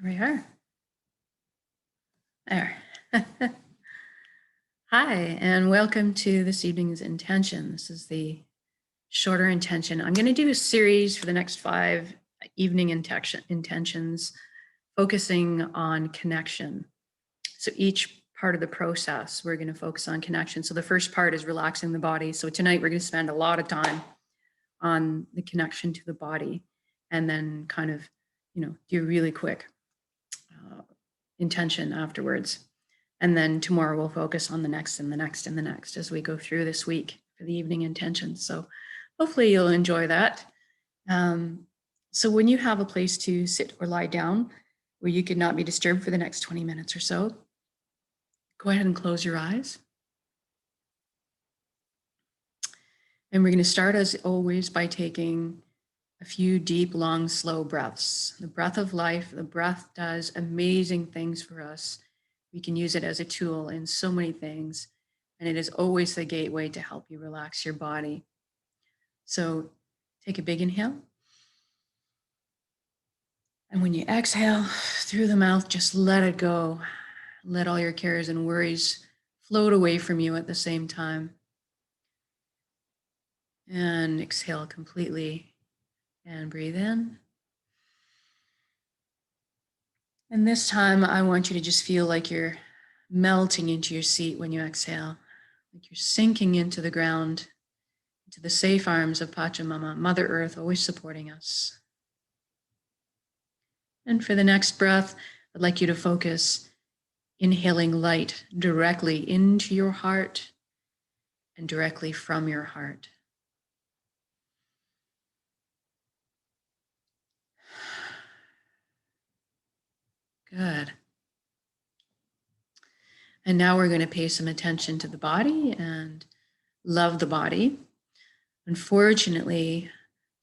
Here we are. There. Hi, and welcome to this evening's intention. This is the shorter intention. I'm going to do a series for the next 5 evening intentions, focusing on connection. So each part of the process, we're going to focus on connection. So the first part is relaxing the body. So tonight we're going to spend a lot of time on the connection to the body, and then kind of, do a really quick intention afterwards. And then tomorrow we'll focus on the next and the next and the next as we go through this week for the evening intentions. So hopefully you'll enjoy that. So when you have a place to sit or lie down where you could not be disturbed for the next 20 minutes or so, go ahead and close your eyes. And we're going to start, as always, by taking a few deep, long, slow breaths. The breath of life, the breath does amazing things for us. We can use it as a tool in so many things, and it is always the gateway to help you relax your body. So take a big inhale. And when you exhale through the mouth, just let it go. Let all your cares and worries float away from you at the same time. And exhale completely. And breathe in. And this time, I want you to just feel like you're melting into your seat when you exhale, like you're sinking into the ground, into the safe arms of Pachamama, Mother Earth, always supporting us. And for the next breath, I'd like you to focus inhaling light directly into your heart and directly from your heart. Good. And now we're going to pay some attention to the body and love the body. Unfortunately,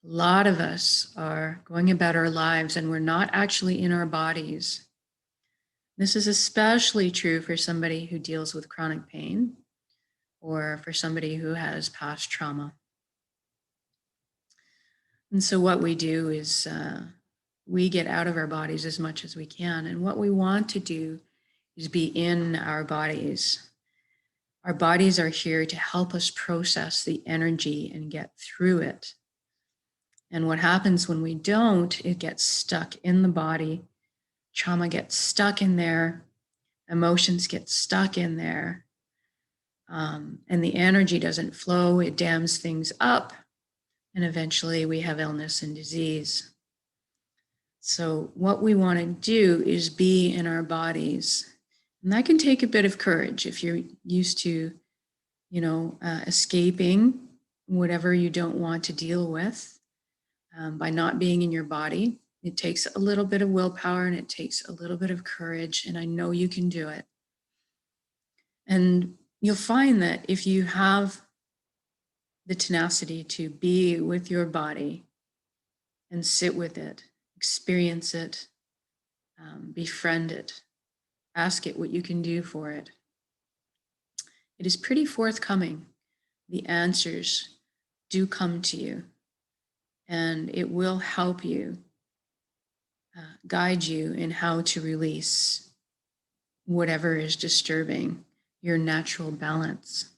a lot of us are going about our lives and we're not actually in our bodies. This is especially true for somebody who deals with chronic pain or for somebody who has past trauma. And so what we do is we get out of our bodies as much as we can. And what we want to do is be in our bodies. Our bodies are here to help us process the energy and get through it. And what happens when we don't, it gets stuck in the body. Trauma gets stuck in there. Emotions get stuck in there. And the energy doesn't flow. It dams things up. And eventually we have illness and disease. So what we want to do is be in our bodies. And that can take a bit of courage if you're used to, escaping whatever you don't want to deal with by not being in your body. It takes a little bit of willpower and it takes a little bit of courage, and I know you can do it. And you'll find that if you have the tenacity to be with your body and sit with it, experience it, befriend it, ask it what you can do for it, it is pretty forthcoming. The answers do come to you, and it will help you, guide you in how to release whatever is disturbing your natural balance.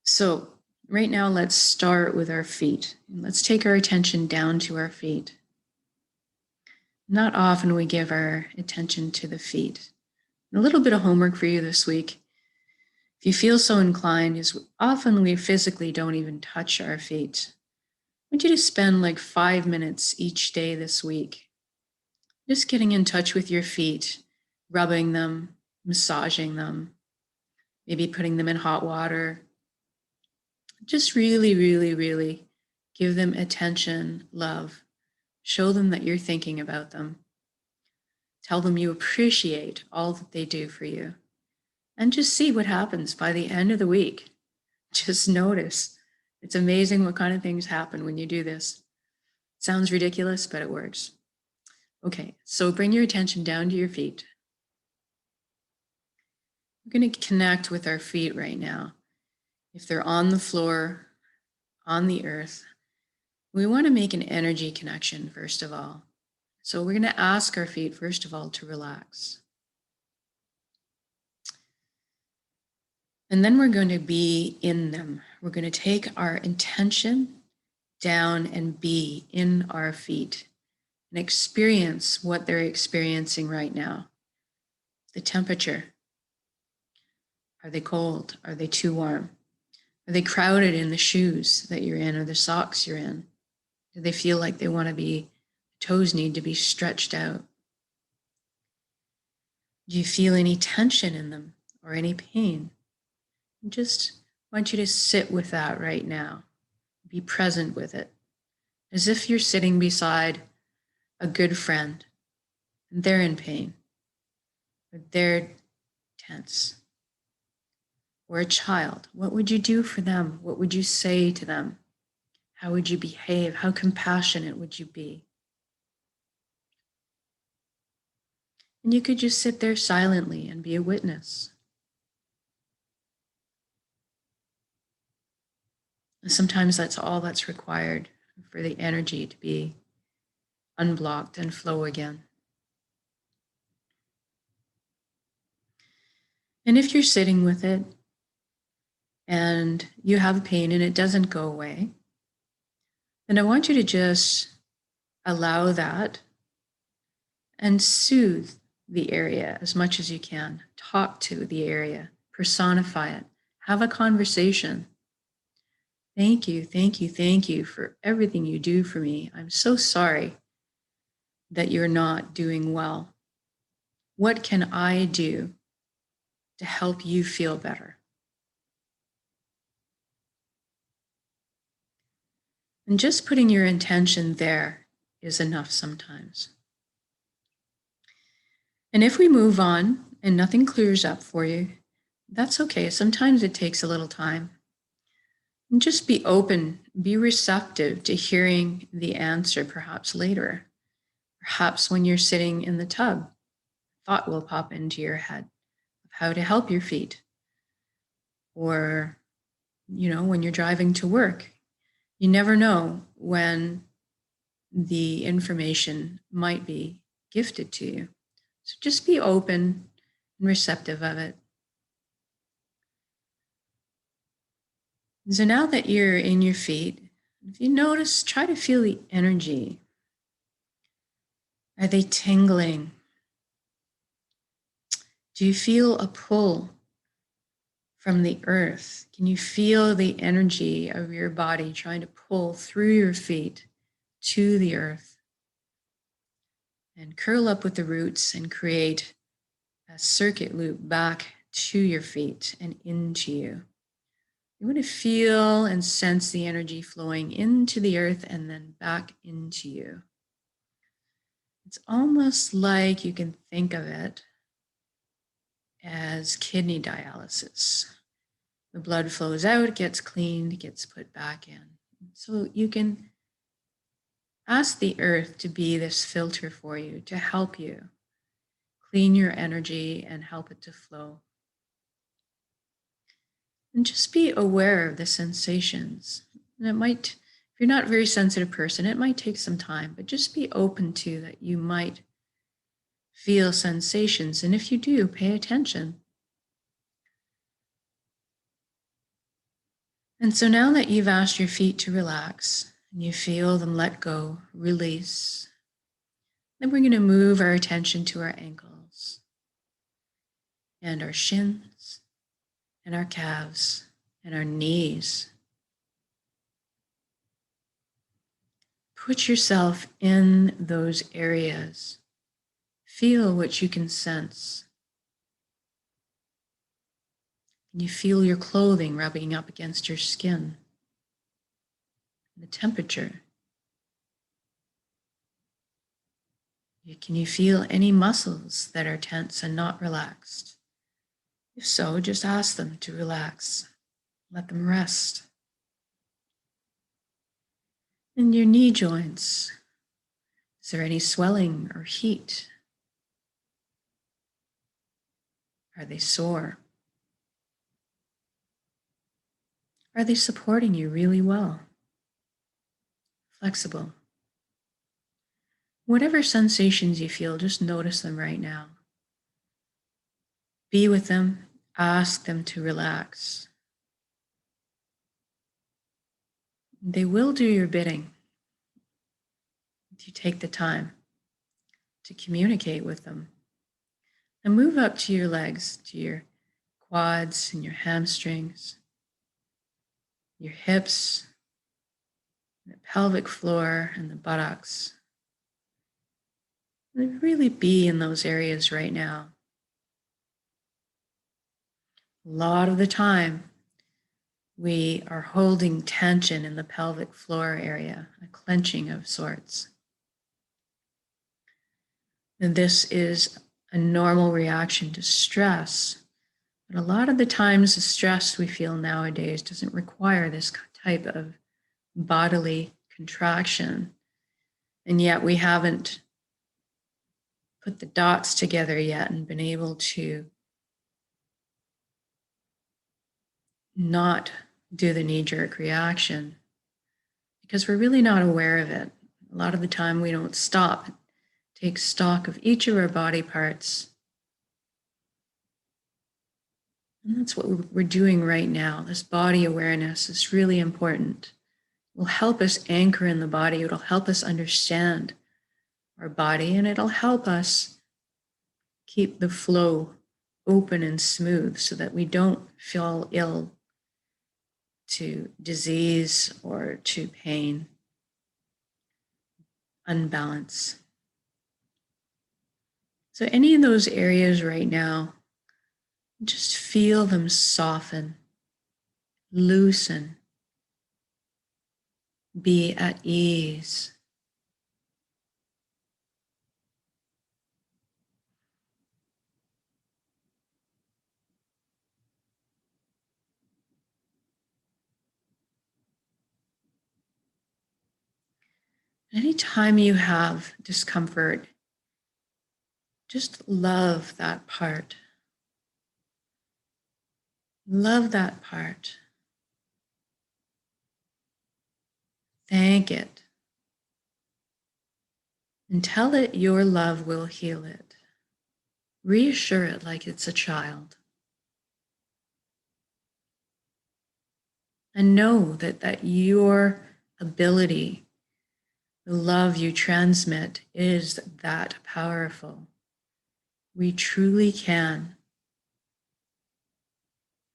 So right now, let's start with our feet. Let's take our attention down to our feet. Not often we give our attention to the feet. A little bit of homework for you this week. If you feel so inclined, is often we physically don't even touch our feet. I want you to spend like 5 minutes each day this week, just getting in touch with your feet, rubbing them, massaging them, maybe putting them in hot water. Just really, really, really give them attention, love. Show them that you're thinking about them. Tell them you appreciate all that they do for you. And just see what happens by the end of the week. Just notice. It's amazing what kind of things happen when you do this. Sounds ridiculous, but it works. Okay, so bring your attention down to your feet. We're going to connect with our feet right now. If they're on the floor, on the earth, we want to make an energy connection, first of all. So we're going to ask our feet, first of all, to relax. And then we're going to be in them. We're going to take our intention down and be in our feet and experience what they're experiencing right now. The temperature. Are they cold? Are they too warm? Are they crowded in the shoes that you're in or the socks you're in? Do they feel like they want to be, toes need to be stretched out? Do you feel any tension in them or any pain? I just want you to sit with that right now. Be present with it, as if you're sitting beside a good friend and they're in pain, or they're tense, or a child. What would you do for them? What would you say to them? How would you behave? How compassionate would you be? And you could just sit there silently and be a witness. And sometimes that's all that's required for the energy to be unblocked and flow again. And if you're sitting with it and you have pain and it doesn't go away, then I want you to just allow that and soothe the area as much as you can. Talk to the area, personify it, have a conversation. Thank you, thank you, thank you for everything you do for me. I'm so sorry that you're not doing well. What can I do to help you feel better? And just putting your intention there is enough sometimes. And if we move on and nothing clears up for you, that's okay. Sometimes it takes a little time. And just be open, be receptive to hearing the answer perhaps later. Perhaps when you're sitting in the tub, thought will pop into your head of how to help your feet. Or, when you're driving to work, you never know when the information might be gifted to you. So just be open and receptive of it. So now that you're in your feet, if you notice, try to feel the energy. Are they tingling? Do you feel a pull from the earth? Can you feel the energy of your body trying to pull through your feet to the earth? And curl up with the roots and create a circuit loop back to your feet and into you. You want to feel and sense the energy flowing into the earth and then back into you. It's almost like you can think of it as kidney dialysis. The blood flows out, gets cleaned, gets put back in. So you can ask the earth to be this filter for you, to help you clean your energy and help it to flow. And just be aware of the sensations. And it might, if you're not a very sensitive person, it might take some time, but just be open to that you might feel sensations. And if you do, pay attention. And so now that you've asked your feet to relax and you feel them let go, release, then we're going to move our attention to our ankles and our shins and our calves and our knees. Put yourself in those areas. Feel what you can sense. Can you feel your clothing rubbing up against your skin? The temperature. Can you feel any muscles that are tense and not relaxed? If so, just ask them to relax. Let them rest. And your knee joints. Is there any swelling or heat? Are they sore? Are they supporting you really well? Flexible. Whatever sensations you feel, just notice them right now. Be with them, ask them to relax. They will do your bidding if you take the time to communicate with them. And move up to your legs, to your quads and your hamstrings, your hips, the pelvic floor, and the buttocks. And really be in those areas right now. A lot of the time, we are holding tension in the pelvic floor area, a clenching of sorts. And this is a normal reaction to stress. But a lot of the times, the stress we feel nowadays doesn't require this type of bodily contraction. And yet we haven't put the dots together yet and been able to not do the knee-jerk reaction because we're really not aware of it. A lot of the time we don't stop, take stock of each of our body parts. And that's what we're doing right now. This body awareness is really important. It will help us anchor in the body. It'll help us understand our body, and it'll help us keep the flow open and smooth so that we don't fall ill to disease or to pain, unbalance. So any of those areas right now, just feel them soften, loosen, be at ease. Anytime you have discomfort, just love that part. Love that part. Thank it. And tell it your love will heal it. Reassure it like it's a child. And know that your ability, the love you transmit is that powerful. We truly can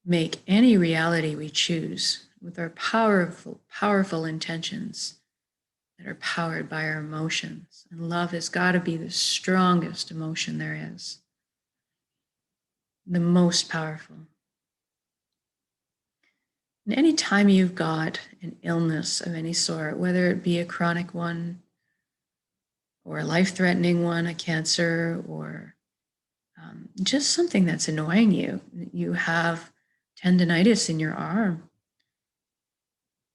make any reality we choose with our powerful, powerful intentions that are powered by our emotions. And love has got to be the strongest emotion there is, the most powerful. And anytime you've got an illness of any sort, whether it be a chronic one or a life-threatening one, a cancer, or just something that's annoying you, you have tendonitis in your arm,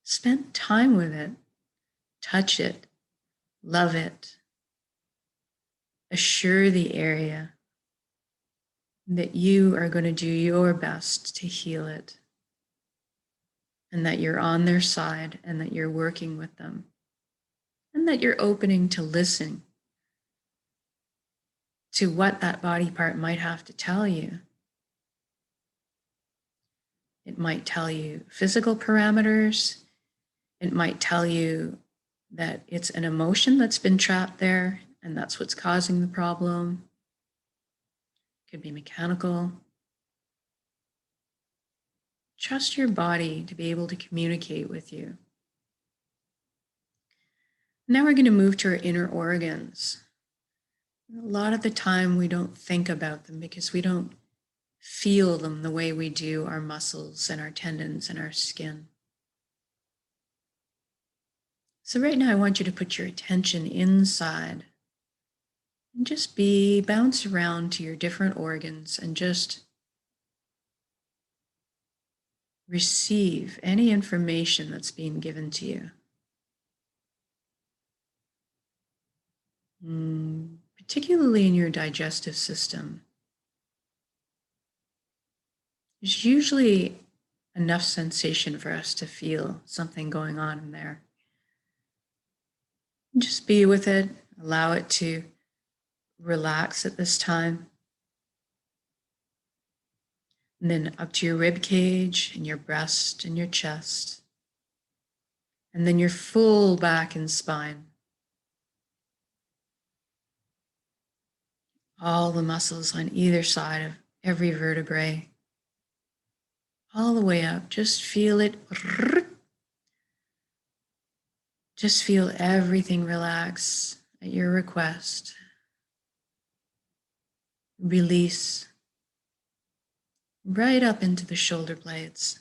spend time with it, touch it, love it, assure the area that you are going to do your best to heal it, and that you're on their side, and that you're working with them, and that you're opening to listen to what that body part might have to tell you. It might tell you physical parameters. It might tell you that it's an emotion that's been trapped there, and that's what's causing the problem. It could be mechanical. Trust your body to be able to communicate with you. Now we're going to move to our inner organs. A lot of the time we don't think about them because we don't feel them the way we do our muscles and our tendons and our skin. So right now I want you to put your attention inside and just bounce around to your different organs and just receive any information that's being given to you. Particularly in your digestive system. There's usually enough sensation for us to feel something going on in there. Just be with it, Allow it to relax at this time. And then up to your rib cage and your breast and your chest. And then your full back and spine. All the muscles on either side of every vertebrae. All the way up. Just feel it. Just feel everything relax at your request. Release right up into the shoulder blades,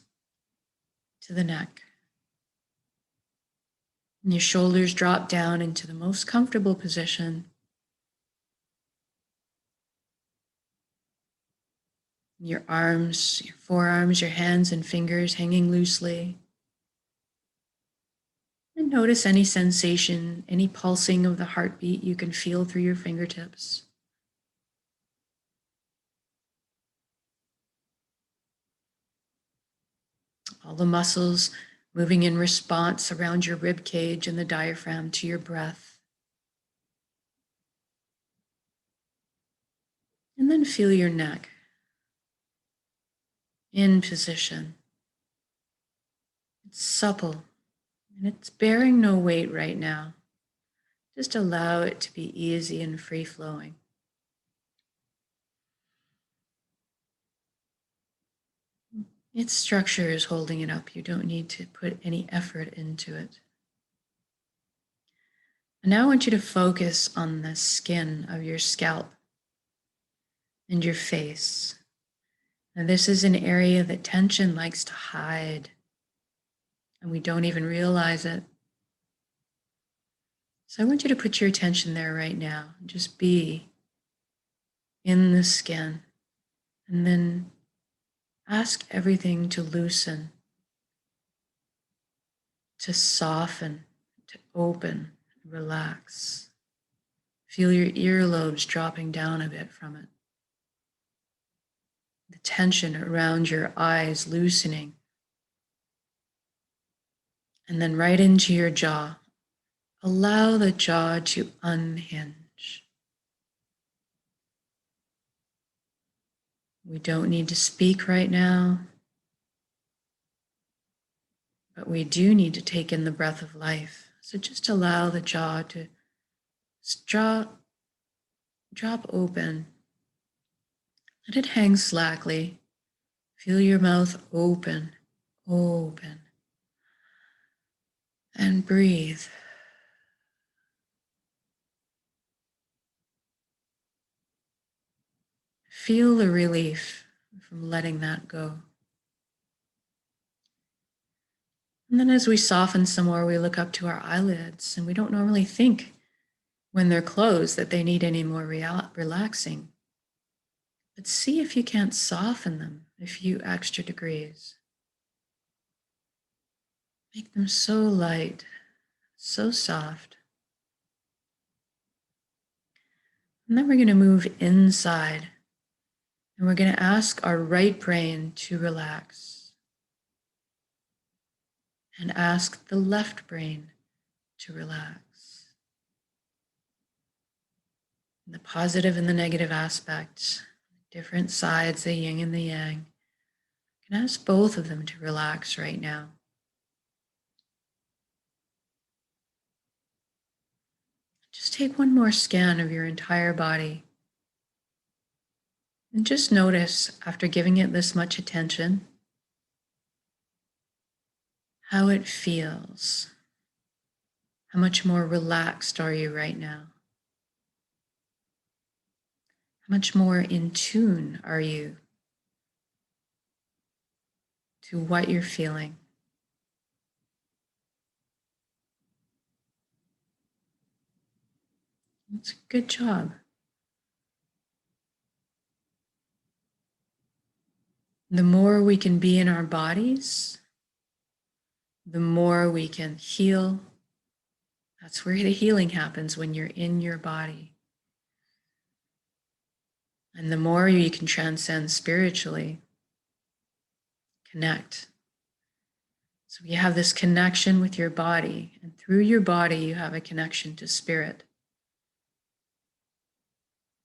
to the neck. And your shoulders drop down into the most comfortable position. Your arms, your forearms, your hands and fingers hanging loosely. And notice any sensation, any pulsing of the heartbeat you can feel through your fingertips. All the muscles moving in response around your rib cage and the diaphragm to your breath. And then feel your neck in position. It's supple and it's bearing no weight right now. Just allow it to be easy and free-flowing. Its structure is holding it up. You don't need to put any effort into it. And now I want you to focus on the skin of your scalp and your face. Now, this is an area that tension likes to hide, and we don't even realize it. So I want you to put your attention there right now. Just be in the skin, and then ask everything to loosen, to soften, to open, relax. Feel your earlobes dropping down a bit from it. The tension around your eyes loosening. And then right into your jaw. Allow the jaw to unhinge. We don't need to speak right now, but we do need to take in the breath of life. So just allow the jaw to drop open. Let it hang slackly. Feel your mouth open, open. And breathe. Feel the relief from letting that go. And then as we soften some more, we look up to our eyelids, and we don't normally think when they're closed that they need any more relaxing. But see if you can't soften them a few extra degrees. Make them so light, so soft. And then we're going to move inside, and we're going to ask our right brain to relax. And ask the left brain to relax. The positive and the negative aspects, different sides, the yin and the yang. You can ask both of them to relax right now. Just take one more scan of your entire body. And just notice, after giving it this much attention, how it feels. How much more relaxed are you right now? How much more in tune are you to what you're feeling? It's a good job. The more we can be in our bodies, the more we can heal. That's where the healing happens, when you're in your body. And the more you can transcend spiritually, connect. So you have this connection with your body, and through your body, you have a connection to spirit.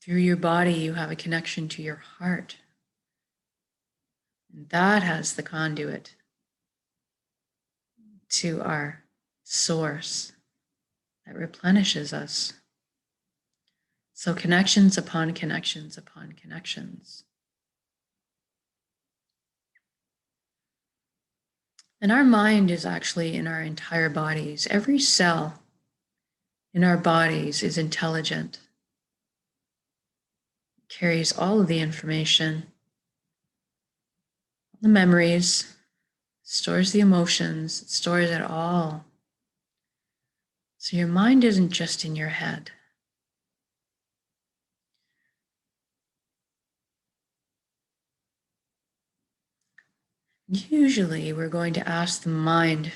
Through your body, you have a connection to your heart. And that has the conduit to our source that replenishes us. So connections upon connections upon connections. And our mind is actually in our entire bodies. Every cell in our bodies is intelligent. It carries all of the information, the memories, stores the emotions, it stores it all. So your mind isn't just in your head. Usually we're going to ask the mind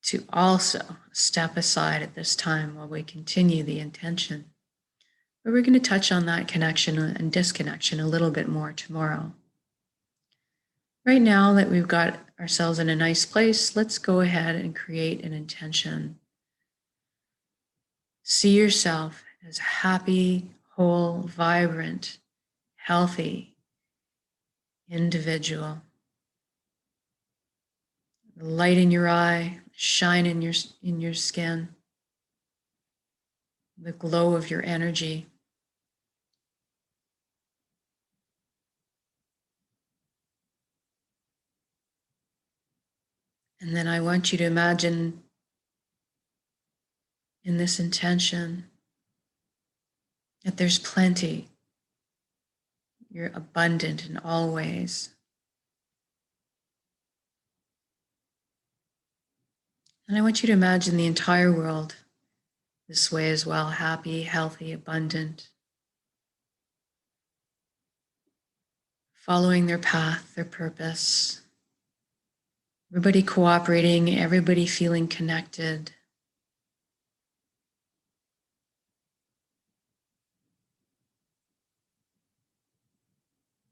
to also step aside at this time while we continue the intention. But we're going to touch on that connection and disconnection a little bit more tomorrow. Right now that we've got ourselves in a nice place, let's go ahead and create an intention. See yourself as happy, whole, vibrant, healthy individual. The light in your eye, shine in your skin, the glow of your energy. And then I want you to imagine in this intention that there's plenty. You're abundant in all ways. And I want you to imagine the entire world this way as well, happy, healthy, abundant, following their path, their purpose. Everybody cooperating, everybody feeling connected.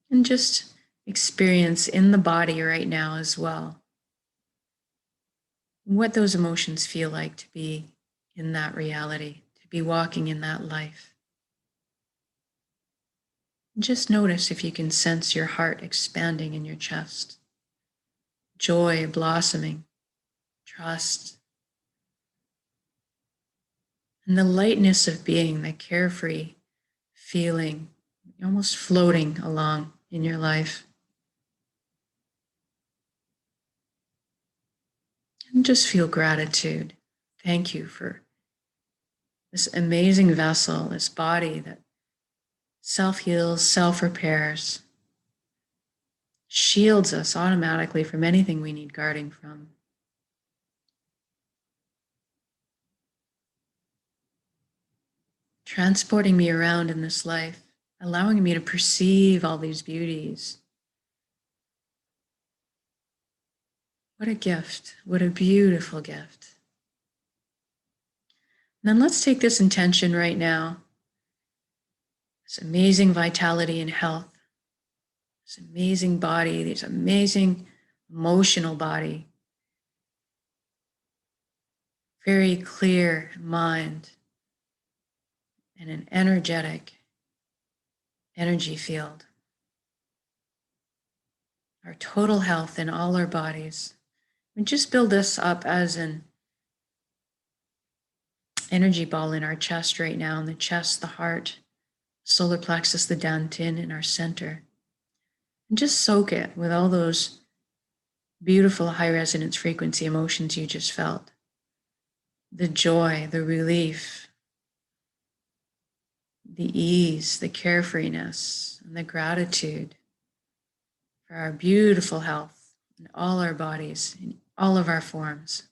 And just experience in the body right now as well what those emotions feel like to be in that reality, to be walking in that life. And just notice if you can sense your heart expanding in your chest, joy blossoming, trust, and the lightness of being, the carefree feeling, almost floating along in your life. And just feel gratitude. Thank you for this amazing vessel, this body that self-heals, self-repairs, shields us automatically from anything we need guarding from. Transporting me around in this life, allowing me to perceive all these beauties. What a gift. What a beautiful gift. And then let's take this intention right now. This amazing vitality and health, this amazing body, this amazing emotional body, very clear mind, and an energetic energy field. Our total health in all our bodies. We just build this up as an energy ball in our chest right now, in the chest, the heart, solar plexus, the dantian in our center. And just soak it with all those beautiful high resonance frequency emotions you just felt. The joy, the relief, the ease, the carefreeness, and the gratitude for our beautiful health in all our bodies, in all of our forms.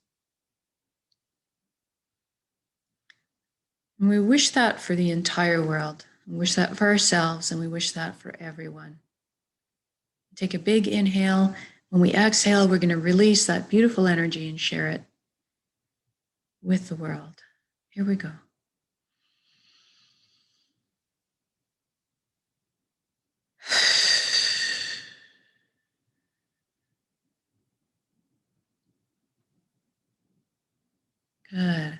And we wish that for the entire world. We wish that for ourselves, and we wish that for everyone. Take a big inhale. When we exhale, we're going to release that beautiful energy and share it with the world. Here we go. Good.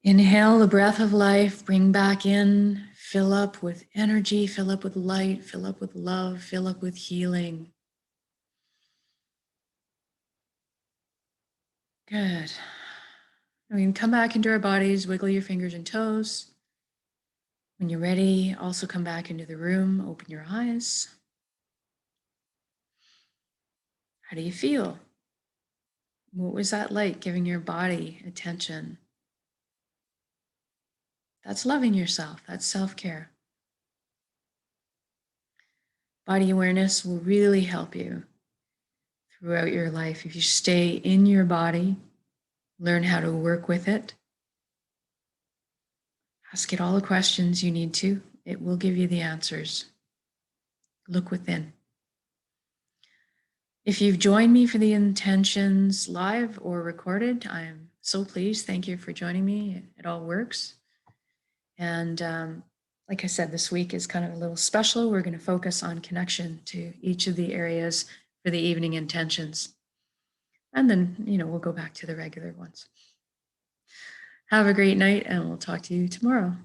Inhale the breath of life, bring back in, fill up with energy, fill up with light, fill up with love, fill up with healing. Good. We can come back into our bodies, wiggle your fingers and toes. When you're ready, also come back into the room, open your eyes. How do you feel? What was that like, giving your body attention? That's loving yourself. That's self-care. Body awareness will really help you throughout your life if you stay in your body, learn how to work with it, ask it all the questions you need to. It will give you the answers. Look within. If you've joined me for the intentions live or recorded, I'm so pleased. Thank you for joining me. It all works. And like I said, this week is kind of a little special. We're going to focus on connection to each of the areas for the evening intentions. And then, we'll go back to the regular ones. Have a great night, and we'll talk to you tomorrow.